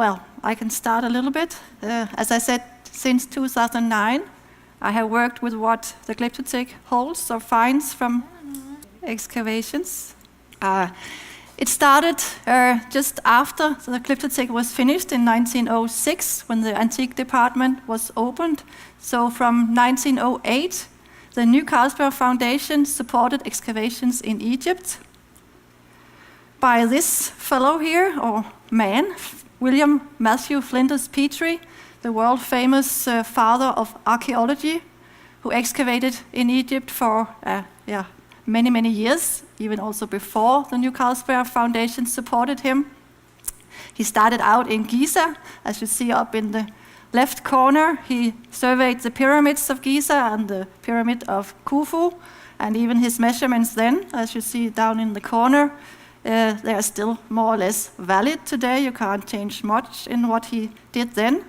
Well, I can start a little bit. As I said, since 2009, I have worked with what the Glyptotek holds or finds from excavations. It started just after the Glyptotek was finished in 1906, when the antique department was opened. So from 1908, the new Carlsberg Foundation supported excavations in Egypt by this fellow here, or man, William Matthew Flinders Petrie, the world-famous father of archaeology, who excavated in Egypt for many, many years, even also before the new Carlsberg Foundation supported him. He started out in Giza, as you see up in the left corner. He surveyed the pyramids of Giza and the pyramid of Khufu, and even his measurements then, as you see down in the corner, they are still more or less valid today. You can't change much in what he did then.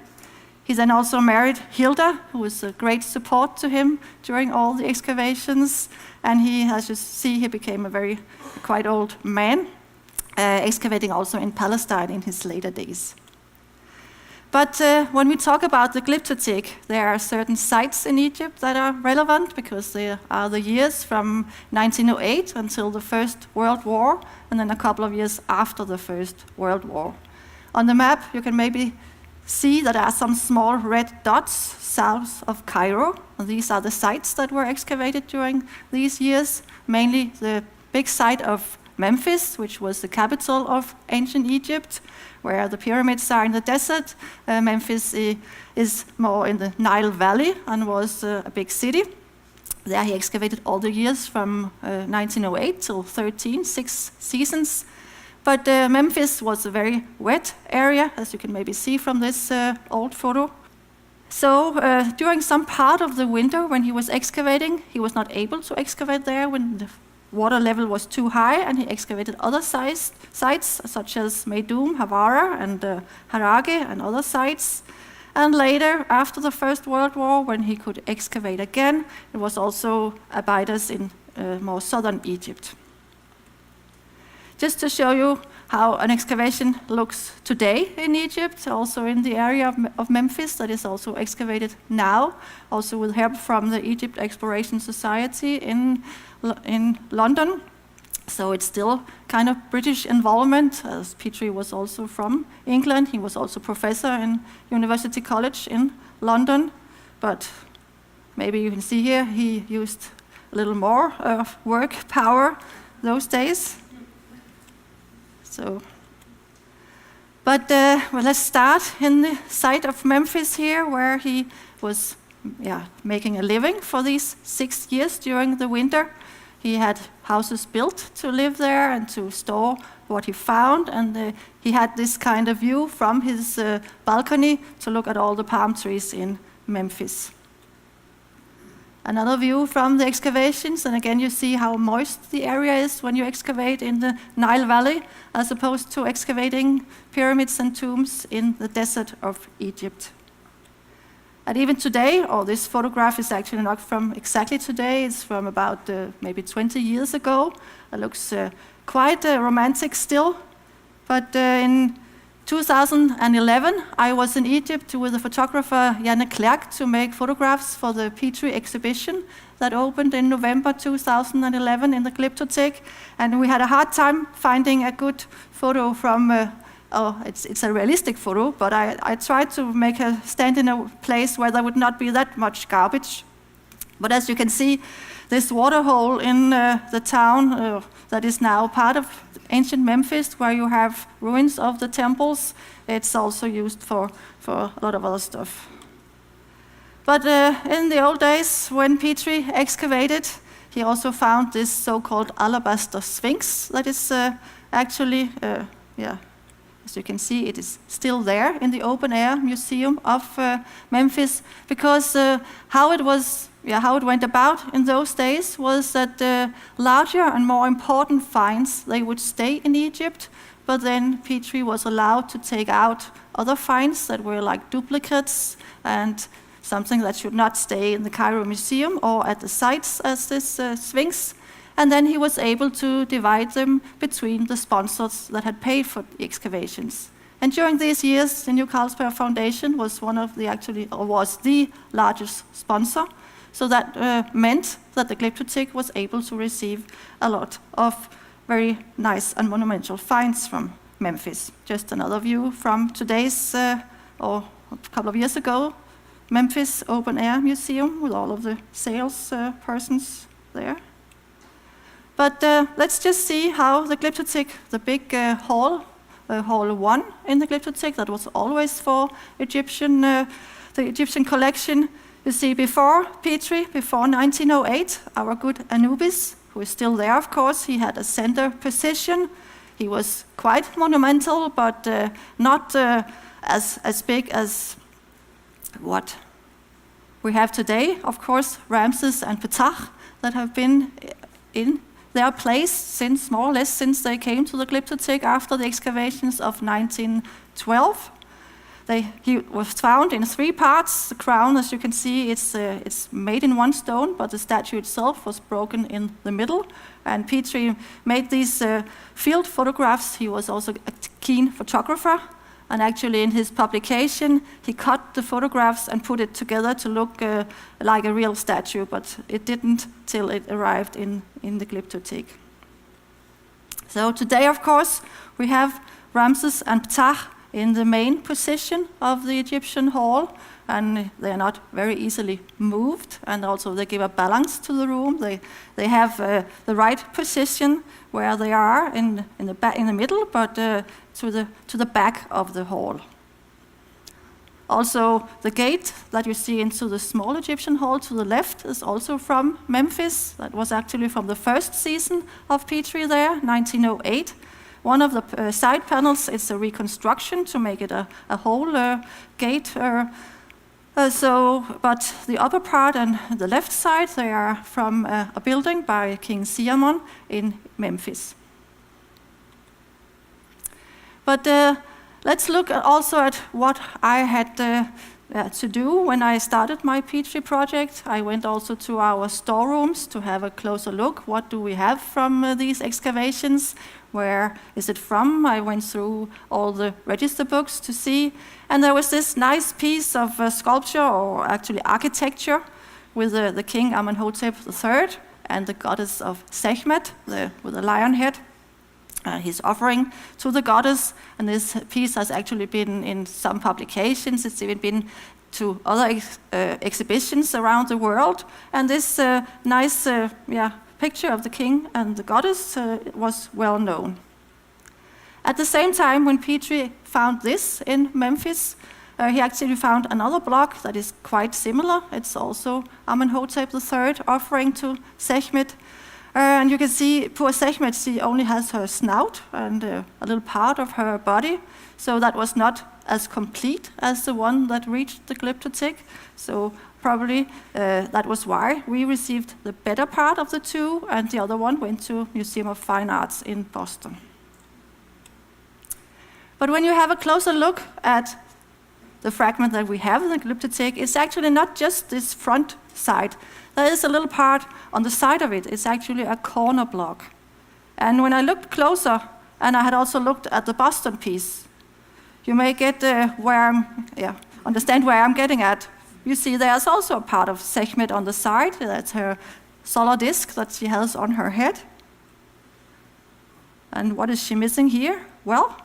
He then also married Hilda, who was a great support to him during all the excavations. And he, as you see, he became a quite old man, excavating also in Palestine in his later days. But when we talk about the Glyptotek, there are certain sites in Egypt that are relevant because they are the years from 1908 until the First World War, and then a couple of years after the First World War. On the map, you can maybe see that there are some small red dots south of Cairo. And these are the sites that were excavated during these years, mainly the big site of Memphis, which was the capital of ancient Egypt, where the pyramids are in the desert. Memphis is more in the Nile Valley and was a big city. There he excavated all the years from 1908 till 6 seasons. But Memphis was a very wet area, as you can maybe see from this old photo. So during some part of the winter when he was excavating, he was not able to excavate there when the water level was too high, and he excavated other sites such as Meidum, Hawara, and Harage, and other sites. And later, after the First World War, when he could excavate again, it was also Abydos in more southern Egypt. Just to show you how an excavation looks today in Egypt, also in the area of Memphis, that is also excavated now, also with help from the Egypt Exploration Society in London. So it's still kind of British involvement, as Petrie was also from England. He was also professor in University College in London. But maybe you can see here, he used a little more work power those days. Well, let's start in the site of Memphis here, where he was making a living for these 6 years during the winter. He had houses built to live there and to store what he found, and he had this kind of view from his balcony to look at all the palm trees in Memphis. Another view from the excavations, and again you see how moist the area is when you excavate in the Nile Valley, as opposed to excavating pyramids and tombs in the desert of Egypt. And even today, this photograph is actually not from exactly today, it's from about maybe 20 years ago. It looks quite romantic still, but in 2011, I was in Egypt with the photographer Janne Klerk to make photographs for the Petrie exhibition that opened in November 2011 in the Glyptotek, and we had a hard time finding a good photo from, it's a realistic photo, but I tried to make her stand in a place where there would not be that much garbage. But as you can see, this waterhole in the town that is now part of ancient Memphis, where you have ruins of the temples, it's also used for a lot of other stuff. But in the old days, when Petrie excavated, he also found this so-called Alabaster Sphinx that is actually, as you can see, it is still there in the open-air museum of Memphis, because how it went about in those days was that larger and more important finds, they would stay in Egypt, but then Petrie was allowed to take out other finds that were like duplicates and something that should not stay in the Cairo Museum or at the sites as this Sphinx. And then he was able to divide them between the sponsors that had paid for the excavations. And during these years, the New Carlsberg Foundation was was the largest sponsor. So that meant that the Glyptotek was able to receive a lot of very nice and monumental finds from Memphis. Just another view from today's, or a couple of years ago, Memphis Open Air Museum with all of the sales persons there. But let's just see how the Glyptotek, the big hall, Hall 1 in the Glyptotek, that was always for the Egyptian collection. You see, before Petrie, before 1908, our good Anubis, who is still there, of course, he had a center position. He was quite monumental, but not as big as what we have today. Of course, Ramses and Ptah that have been in their place since, more or less, since they came to the Glyptotek after the excavations of 1912. He was found in 3 parts. The crown, as you can see, it's made in one stone, but the statue itself was broken in the middle. And Petrie made these field photographs. He was also a keen photographer. And actually, in his publication, he cut the photographs and put it together to look like a real statue, but it didn't till it arrived in the Glyptotek. So today, of course, we have Ramses and Ptah in the main position of the Egyptian hall, and they are not very easily moved, and also they give a balance to the room. They have the right position where they are in the middle, but to the back of the hall. Also, the gate that you see into the small Egyptian hall to the left is also from Memphis. That was actually from the first season of Petrie there, 1908. One of the side panels is a reconstruction to make it a whole gate. But the upper part and the left side, they are from a building by King Siamon in Memphis. But let's look also at what I had to do when I started my Petrie project. I went also to our storerooms to have a closer look. What do we have from these excavations? Where is it from? I went through all the register books to see. And there was this nice piece of sculpture, or actually architecture, with the king Amenhotep III and the goddess of Sekhmet, with a lion head. His offering to the goddess, and this piece has actually been in some publications. It's even been to other exhibitions around the world. And this nice picture of the king and the goddess was well known. At the same time, when Petrie found this in Memphis, he actually found another block that is quite similar. It's also Amenhotep III offering to Sekhmet. And you can see poor Sekhmet, she only has her snout and a little part of her body. So that was not as complete as the one that reached the Glyptotek. So probably that was why we received the better part of the two, and the other one went to Museum of Fine Arts in Boston. But when you have a closer look at the fragment that we have in the Glyptotek, it's actually not just this front side. There is a little part on the side of it. It's actually a corner block. And when I looked closer, and I had also looked at the Boston piece, you may get understand where I'm getting at. You see there's also a part of Sekhmet on the side. That's her solar disk that she has on her head. And what is she missing here? Well,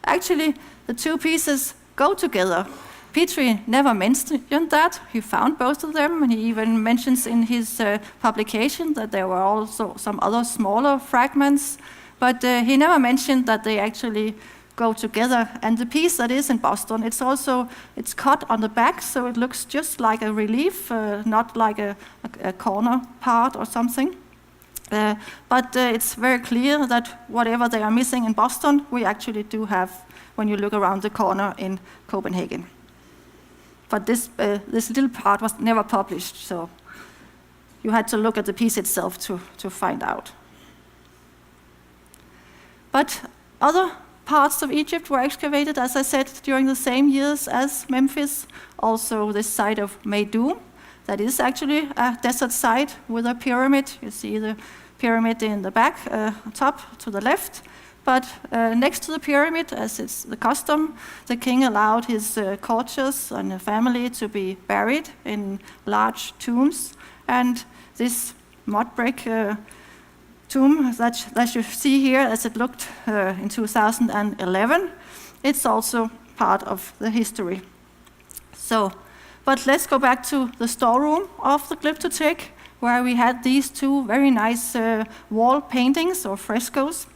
actually, the two pieces go together. Petrie never mentioned that. He found both of them, and he even mentions in his publication that there were also some other smaller fragments, but he never mentioned that they actually go together. And the piece that is in Boston, it's cut on the back, so it looks just like a relief, not like a corner part or something. But it's very clear that whatever they are missing in Boston, we actually do have when you look around the corner in Copenhagen. But this little part was never published, so you had to look at the piece itself to find out. But other parts of Egypt were excavated, as I said, during the same years as Memphis. Also this site of Meidum, that is actually a desert site with a pyramid. You see the pyramid in the back, top to the left. but next to the pyramid, as is the custom, the king allowed his courtiers and the family to be buried in large tombs. And this mud brick tomb that you see here, as it looked in 2011, it's also part of the history. So, but let's go back to the storeroom of the Glyptotek, where we had these two very nice wall paintings or frescoes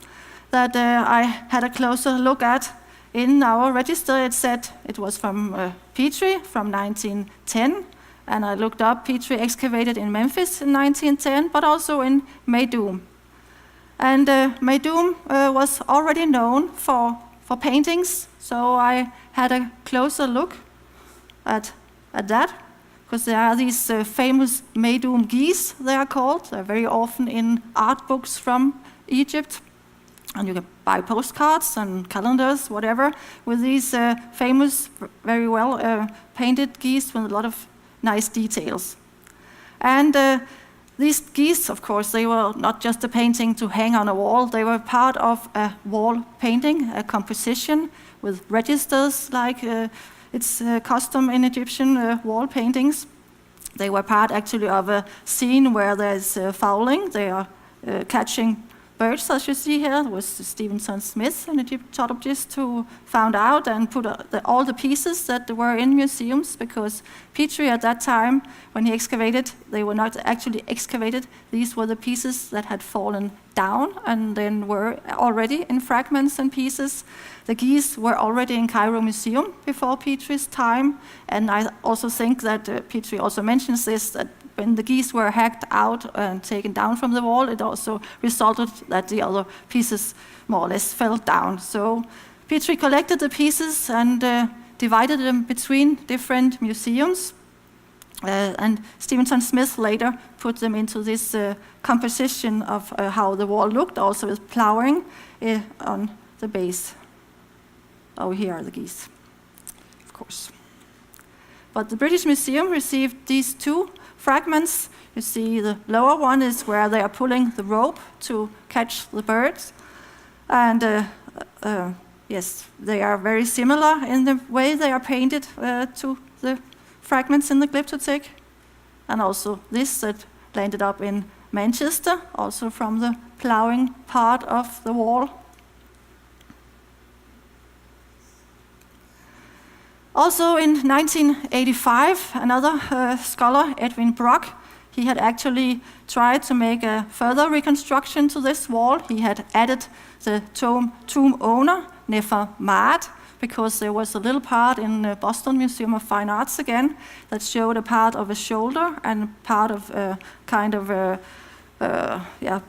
that I had a closer look at. In our register, it said it was from Petrie from 1910, and I looked up Petrie excavated in Memphis in 1910, but also in Meidum. And Meidum was already known for paintings, so I had a closer look at that, because there are these famous Meidum geese, they are called. They're very often in art books from Egypt. And you can buy postcards and calendars, whatever, with these famous, very well painted geese with a lot of nice details. And these geese, of course, they were not just a painting to hang on a wall. They were part of a wall painting, a composition with registers, like it's custom in Egyptian wall paintings. They were part, actually, of a scene where there's fowling. They are catching birds, as you see here. It was Stevenson Smith, an Egyptologist, who found out and put all the pieces that were in museums, because Petrie at that time, when he excavated, they were not actually excavated. These were the pieces that had fallen down and then were already in fragments and pieces. The geese were already in Cairo Museum before Petrie's time, and I also think that Petrie also mentions this, that when the geese were hacked out and taken down from the wall, it also resulted that the other pieces more or less fell down. So Petrie collected the pieces and divided them between different museums. And Stevenson Smith later put them into this composition of how the wall looked, also with ploughing on the base. Oh, here are the geese, of course. But the British Museum received these two fragments. You see the lower one is where they are pulling the rope to catch the birds. And yes, they are very similar in the way they are painted to the fragments in the Glyptotek. And also this that landed up in Manchester, also from the ploughing part of the wall. Also in 1985, another scholar, Edwin Brock, he had actually tried to make a further reconstruction to this wall. He had added the tomb owner, Nefer Maat, because there was a little part in the Boston Museum of Fine Arts again that showed a part of a shoulder and part of a kind of a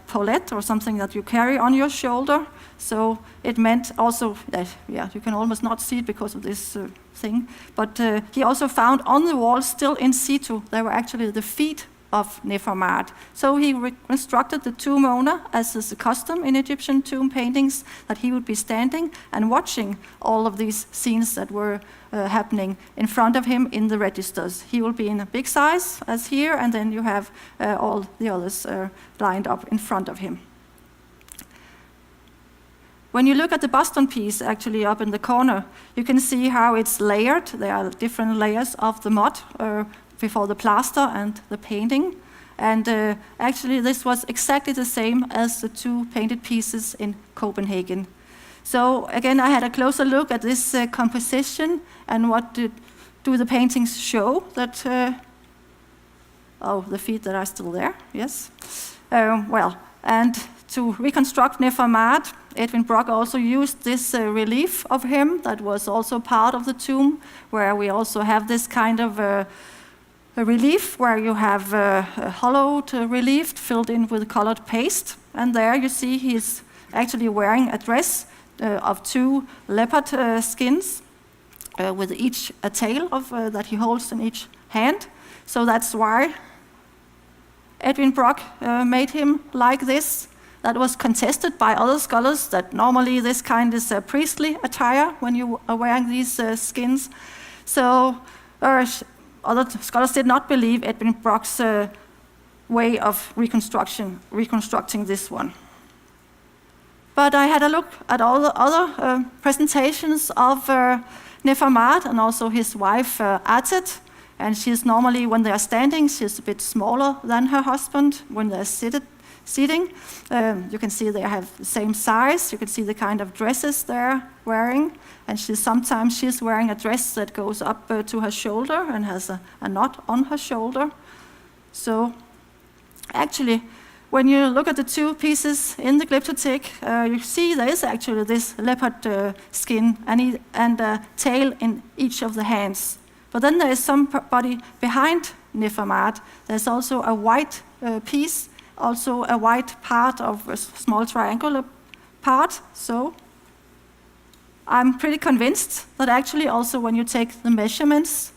paulette or something that you carry on your shoulder. So it meant also that, you can almost not see it because of this thing, but he also found on the wall, still in situ, there were actually the feet of Nefer Maat. So he reconstructed the tomb owner, as is the custom in Egyptian tomb paintings, that he would be standing and watching all of these scenes that were happening in front of him in the registers. He will be in a big size, as here, and then you have all the others lined up in front of him. When you look at the Boston piece, actually up in the corner, you can see how it's layered. There are different layers of the mud before the plaster and the painting. And actually this was exactly the same as the two painted pieces in Copenhagen. So again, I had a closer look at this composition and what do the paintings show that, the feet that are still there, yes. And to reconstruct Nefer Maat, Edwin Brock also used this relief of him that was also part of the tomb, where we also have this kind of a relief where you have a hollowed relief filled in with colored paste. And there you see he's actually wearing a dress of two leopard skins with each a tail of that he holds in each hand. So that's why Edwin Brock made him like this. That was contested by other scholars, that normally this kind is a priestly attire when you are wearing these skins. So other scholars did not believe Edwin Brock's way of reconstructing this one. But I had a look at all the other presentations of Nefermat and also his wife Atet. And she's normally, when they are standing, she's a bit smaller than her husband. When they're sitting, you can see they have the same size. You can see the kind of dresses they're wearing. And sometimes she's wearing a dress that goes up to her shoulder and has a knot on her shoulder. So actually, when you look at the two pieces in the Glyptotek, you see there is actually this leopard skin and a tail in each of the hands. But then there is somebody behind Nefermat. There's also a white piece, also a white part of a small triangular part. So I'm pretty convinced that actually also when you take the measurements,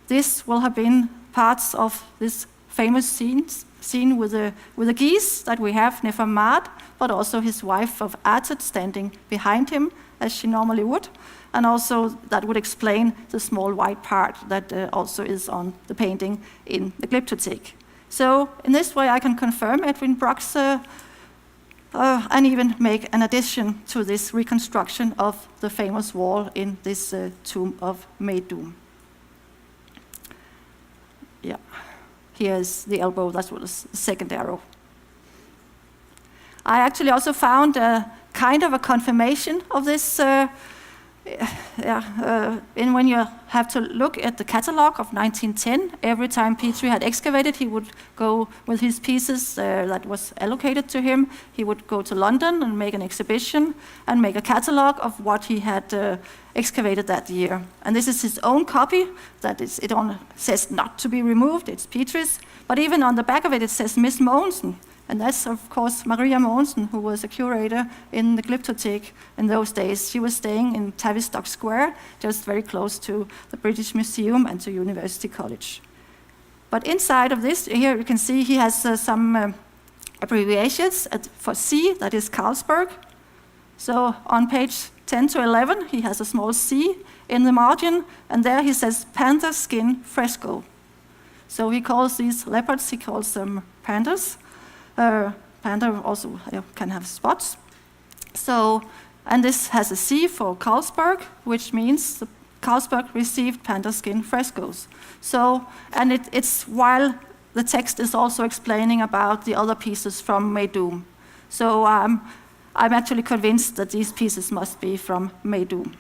this will have been parts of this famous scene with the geese that we have, Nefermat, but also his wife of Atet standing behind him, as she normally would. And also that would explain the small white part that also is on the painting in the Glyptotek. So in this way I can confirm Edwin Brock's and even make an addition to this reconstruction of the famous wall in this tomb of Meidum. Yeah, here's the elbow, that was the second arrow. I actually also found kind of a confirmation of this and when you have to look at the catalogue of 1910, every time Petrie had excavated, he would go with his pieces that was allocated to him. He would go to London and make an exhibition and make a catalogue of what he had excavated that year. And this is his own copy. It only says not to be removed. It's Petrie's. But even on the back of it, it says Miss Mogensen. And that's, of course, Maria Mogensen, who was a curator in the Glyptotek in those days. She was staying in Tavistock Square, just very close to the British Museum and to University College. But inside of this, here you can see he has some abbreviations for C, that is Carlsberg. So on page 10 to 11, he has a small C in the margin, and there he says panther skin fresco. So he calls these leopards, he calls them panthers. Panther also can have spots. So, and this has a C for Carlsberg, which means Carlsberg received panther skin frescoes. So, and it's while the text is also explaining about the other pieces from Meidum. So I'm actually convinced that these pieces must be from Meidum.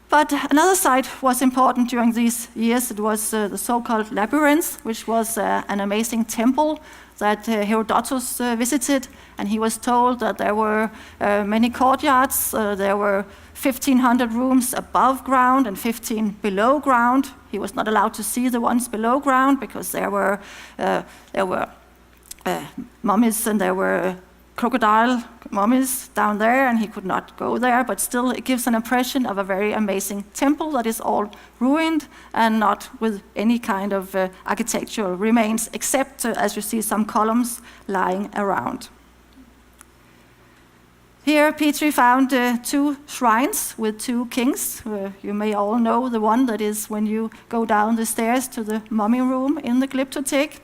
But another site was important during these years. It was the so-called Labyrinth, which was an amazing temple that Herodotus visited. And he was told that there were many courtyards. There were 1,500 rooms above ground and 15 below ground. He was not allowed to see the ones below ground because there were mummies and there were crocodile mummies down there, and he could not go there, but still it gives an impression of a very amazing temple that is all ruined and not with any kind of architectural remains, except, as you see, some columns lying around. Here Petrie found two shrines with two kings. You may all know the one that is when you go down the stairs to the mummy room in the Glyptotek.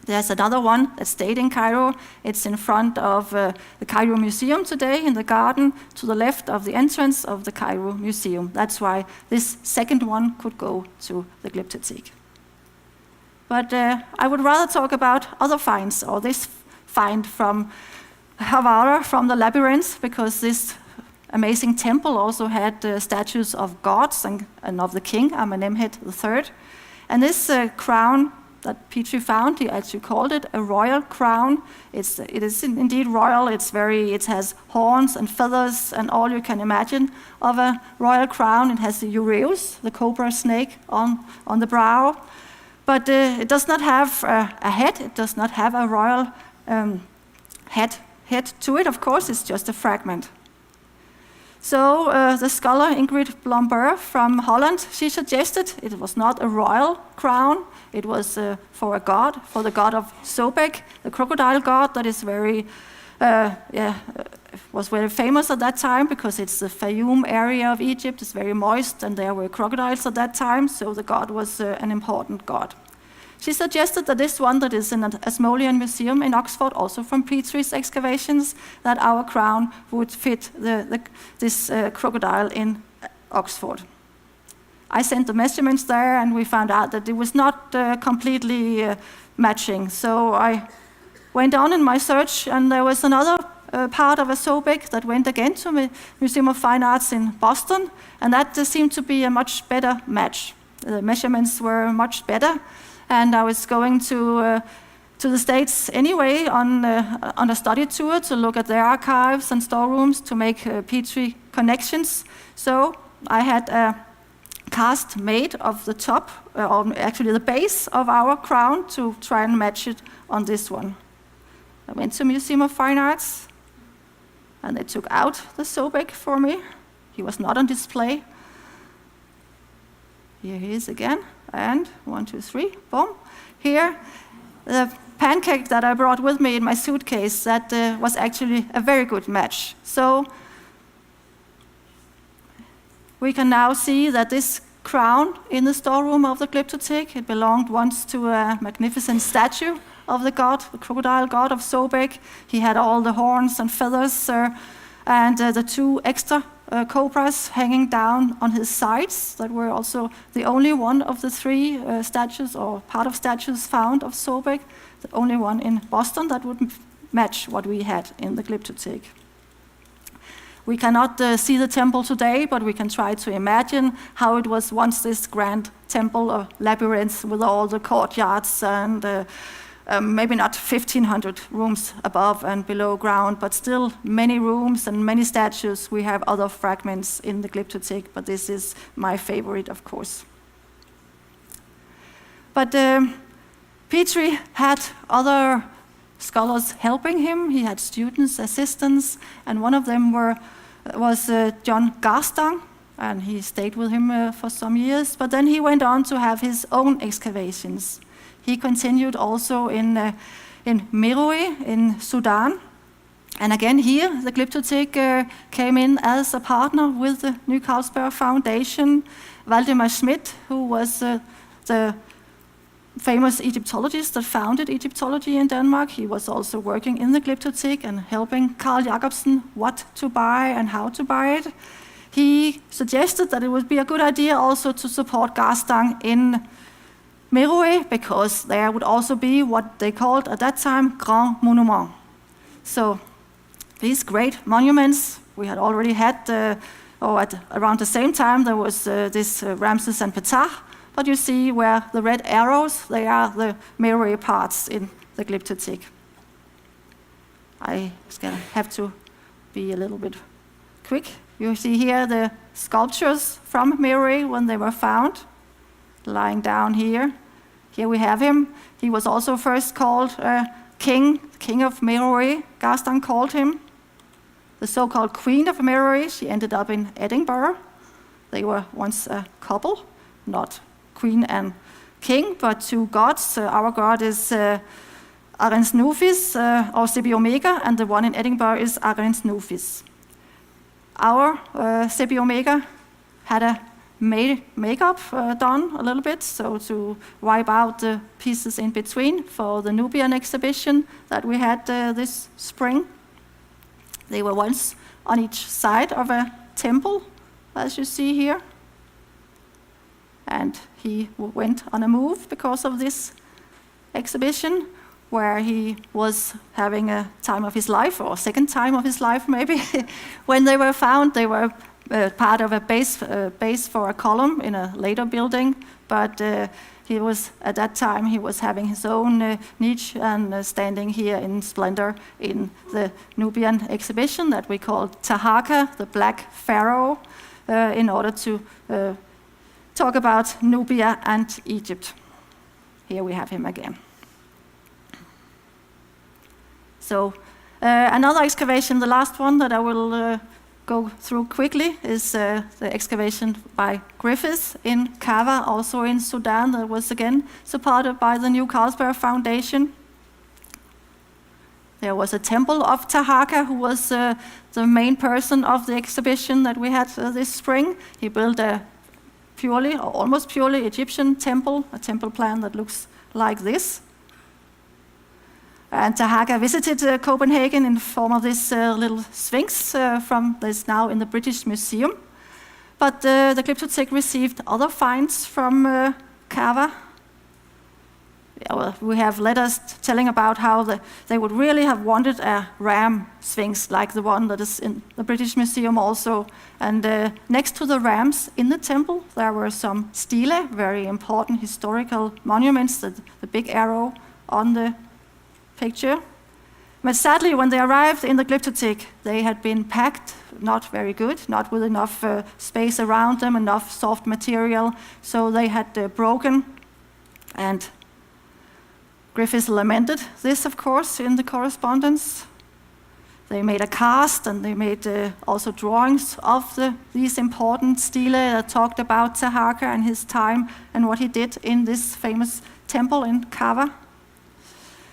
There's another one that stayed in Cairo. It's in front of the Cairo Museum today in the garden to the left of the entrance of the Cairo Museum. That's why this second one could go to the Glyptotek. But I would rather talk about other finds, or this find from Havara, from the Labyrinth, because this amazing temple also had statues of gods and of the king, Amenemhet III. And this crown that Petrie found, he actually called it a royal crown. It is indeed royal. It has horns and feathers and all you can imagine of a royal crown. It has the ureus, the cobra snake, on the brow. But it does not have a head. It does not have a royal head to it, of course. It's just a fragment. So the scholar Ingrid Blomberg from Holland, she suggested it was not a royal crown. It was for a god, for the god of Sobek, the crocodile god that is was very famous at that time because it's the Fayoum area of Egypt. It's very moist and there were crocodiles at that time, so the god was an important god. she suggested that this one that is in a Asmolean museum in Oxford, also from Petrie's excavations, that our crown would fit this crocodile in Oxford. I sent the measurements there, and we found out that it was not completely matching. So I went on in my search, and there was another part of a Sobek that went again to the Museum of Fine Arts in Boston, and that seemed to be a much better match. The measurements were much better, and I was going to the States anyway on a study tour to look at their archives and storerooms to make Petrie connections. So I had a cast made of the top, or actually the base of our crown, to try and match it on this one. I went to Museum of Fine Arts, and they took out the Sobek for me. He was not on display. Here he is again, and 1, 2, 3, boom. Here, the pancake that I brought with me in my suitcase, that was actually a very good match. So we can now see that this crown in the storeroom of the Glyptotek, it belonged once to a magnificent statue of the god, the crocodile god of Sobek. He had all the horns and feathers and the 2 extra cobras hanging down on his sides that were also the only one of the 3 statues or part of statues found of Sobek, the only one in Boston that would match what we had in the Glyptotek. We cannot see the temple today, but we can try to imagine how it was once this grand temple or labyrinth with all the courtyards and maybe not 1,500 rooms above and below ground, but still many rooms and many statues. We have other fragments in the Glyptotek, but this is my favorite, of course. But Petrie had other scholars helping him. He had students, assistants, and one of them was John Garstang, and he stayed with him for some years. But then he went on to have his own excavations. He continued also in Meroe in Sudan. And again here, the Glyptotek came in as a partner with the New Carlsberg Foundation. Valdemar Schmidt, who was the famous Egyptologist that founded Egyptology in Denmark, he was also working in the Glyptotek and helping Carl Jacobsen what to buy and how to buy it. He suggested that it would be a good idea also to support Garstang in Meroe, because there would also be what they called at that time Grand Monument. So these great monuments we had already had, around the same time there was this Ramses and Ptah, but you see where the red arrows, they are the Meroe parts in the Glyptotek. I have to be a little bit quick. You see here the sculptures from Meroe when they were found, lying down here. Here we have him. He was also first called king of Meroe. Garstang called him. The so-called Queen of Meroe, she ended up in Edinburgh. They were once a couple, not queen and king, but 2 gods. Our god is Arens Nufis, or Sebi Omega, and the one in Edinburgh is Arens Nufis. Our Sebi Omega had a makeup done a little bit, so to wipe out the pieces in between for the Nubian exhibition that we had this spring. They were once on each side of a temple, as you see here. And he went on a move because of this exhibition, where he was having a time of his life, or second time of his life maybe. When they were found, they were part of a base for a column in a later building, but he was, at that time, he was having his own niche and standing here in splendor in the Nubian exhibition that we called Tahaka, the Black Pharaoh, in order to talk about Nubia and Egypt. Here we have him again. So another excavation, the last one that I will go through quickly, is the excavation by Griffiths in Kawa, also in Sudan, that was again supported by the New Carlsberg Foundation. There was a temple of Tahaka, who was the main person of the exhibition that we had this spring. He built a purely, or almost purely, Egyptian temple, a temple plan that looks like this. And Tahaka visited Copenhagen in the form of this little sphinx from that's now in the British Museum. But the Glyptotek received other finds from Kava. We have letters telling about how they would really have wanted a ram sphinx like the one that is in the British Museum also. And next to the rams in the temple, there were some stele, very important historical monuments, the big arrow on the picture. But sadly, when they arrived in the Glyptotek, they had been packed not very good, not with enough space around them, enough soft material, so they had broken. And Griffiths lamented this, of course, in the correspondence. They made a cast, and they made also drawings of these important stele that talked about Tahaka and his time and what he did in this famous temple in Kava.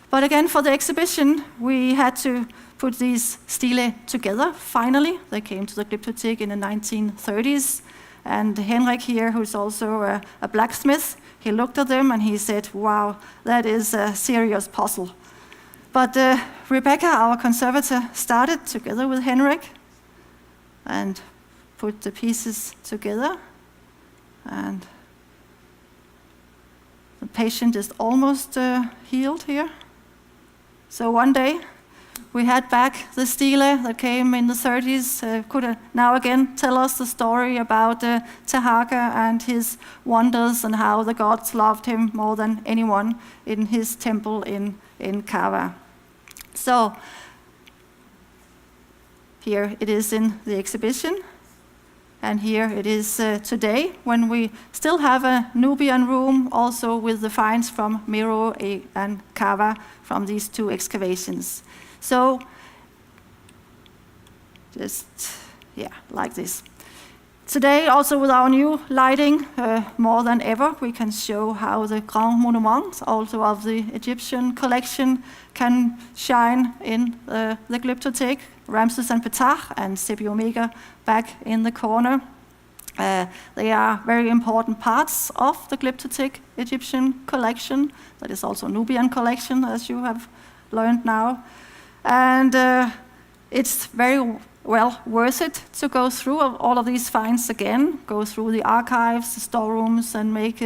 But again, for the exhibition, we had to put these stele together, finally. They came to the Glyptotek in the 1930s, and Henrik here, who's also a blacksmith, he looked at them and he said, wow, that is a serious puzzle. But Rebecca, our conservator, started together with Henrik and put the pieces together. And the patient is almost healed here. So one day, we had back the stele that came in the 30s, could now again tell us the story about Tahaka and his wonders and how the gods loved him more than anyone in his temple in Kava. So here it is in the exhibition, and here it is today when we still have a Nubian room also with the finds from Meroe and Kava from these two excavations. So, just, like this. Today, also with our new lighting, more than ever, we can show how the Grand Monument, also of the Egyptian collection, can shine in the Glyptotek, Ramses and Ptah and Sepi Omega back in the corner. They are very important parts of the Glyptotek Egyptian collection. That is also Nubian collection, as you have learned now. And it's very well worth it to go through all of these finds again, go through the archives, the storerooms, and make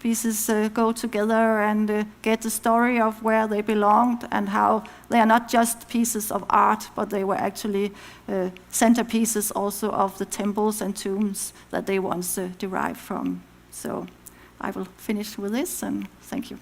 pieces go together and get the story of where they belonged and how they are not just pieces of art, but they were actually centerpieces also of the temples and tombs that they once derived from. So I will finish with this, and thank you.